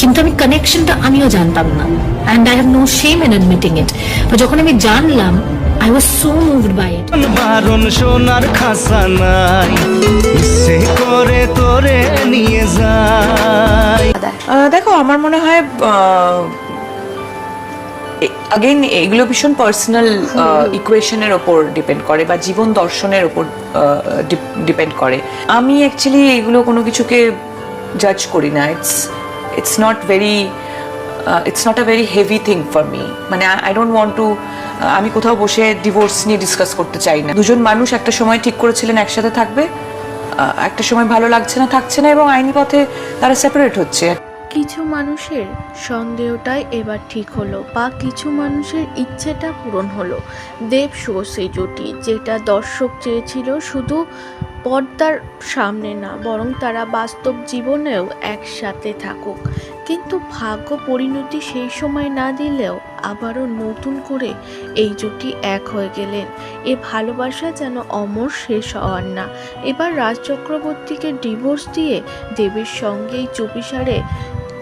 কিন্তু আমি কানেকশনটা আমিও জানতাম না, and I have no shame in admitting it. যখন আমি জানলাম, I was so moved by it. বারণ সোনার খাসা নাই, ইচ্ছে করে তোরে নিয়ে যায়। দেখো, আমার মনে হয় अगेन এগুলো ভীষণ পার্সোনাল ইকুয়েশনের ওপর ডিপেন্ড করে বা জীবন দর্শনের ওপর ডিপেন্ড করে। আমি অ্যাকচুয়ালি এগুলো কোনো কিছুকে জাজ করি না। It's not a very heavy thing for me. মানে আই ডোন্ট ওয়ান্ট টু, আমি কোথাও বসে ডিভোর্স নিয়ে ডিসকাস করতে চাই না। দুজন মানুষ একটা সময় ঠিক করেছিলেন একসাথে থাকবে, একটা সময় ভালো লাগছে না, থাকছে না, এবং আইনি পথে তারা সেপারেট হচ্ছে। কিছু মানুষের সন্দেহটাই এবার ঠিক হলো, বা কিছু মানুষের ইচ্ছেটা পূরণ হলো। দেব শুভশ্রী জুটি, যেটা দর্শক চেয়েছিল শুধু পর্দার সামনে না, বরং তারা বাস্তব জীবনেও একসাথে থাকুক। কিন্তু ভাগ্য পরিণতি সেই সময় না দিলেও আবারও নতুন করে এই জুটি এক হয়ে গেলেন। এ ভালোবাসা যেন অমর, শেষ হওয়ার না। এবার রাজ চক্রবর্তীকে ডিভোর্স দিয়ে দেবের সঙ্গেই চুপিসারে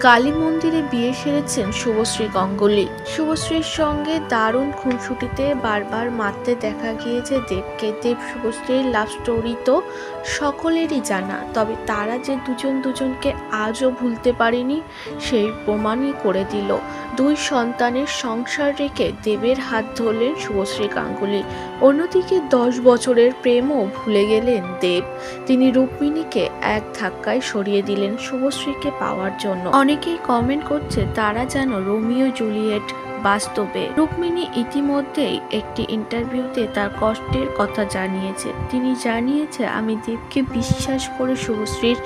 কালী মন্দিরে বিয়ে সেরেছেন শুভশ্রী গাঙ্গুলি। শুভশ্রীর সঙ্গে দারুণ খুনসুটিতে বারবার মারতে দেখা গিয়েছে দেবকে। দেব শুভশ্রীর লাভ স্টোরি তো সকলেরই জানা, তবে তারা যে দুজন দুজনকে আজও ভুলতে পারেনি সেই প্রমাণই করে দিল। দুই সন্তানের সংসার রেখে দেবের হাত ধরলেন শুভশ্রী গাঙ্গুলি। অন্যদিকে 10 বছরের প্রেমও ভুলে গেলেন দেব। তিনি রুক্মিণীকে এক ধাক্কায় সরিয়ে দিলেন শুভশ্রীকে পাওয়ার জন্য। অনেকেই কমেন্ট করছে তারা যেন রোমিও জুলিয়েট বাস্তবে। রুক্মিণী ইতিমধ্যেই একটি ইন্টারভিউতে তার কষ্টের কথা জানিয়েছে। তিনি জানিয়েছে, আমি দেবকে বিশ্বাস করে শুভশ্রীর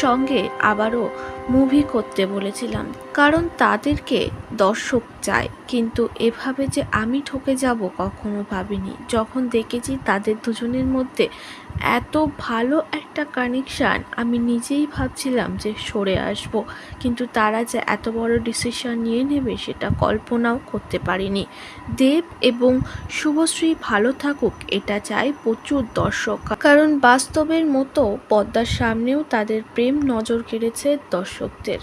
সঙ্গে আবারও মুভি করতে বলেছিলাম, কারণ তাদেরকে দর্শক চায়, কিন্তু এভাবে যে আমি ঠকে যাব কখনো ভাবিনি। যখন দেখেছি তাদের দুজনের মধ্যে এত ভালো একটা কানেকশান, আমি নিজেই ভাবছিলাম যে সরে আসব, কিন্তু তারা যে এত বড় ডিসিশন নিয়ে নেবে সেটা কল্পনাও করতে পারিনি। দেব এবং শুভশ্রী ভালো থাকুক, এটা চাই প্রচুর দর্শক, কারণ বাস্তবের মতো পর্দার সামনেও তাদের প্রেম নজর কেড়েছে দর্শকদের।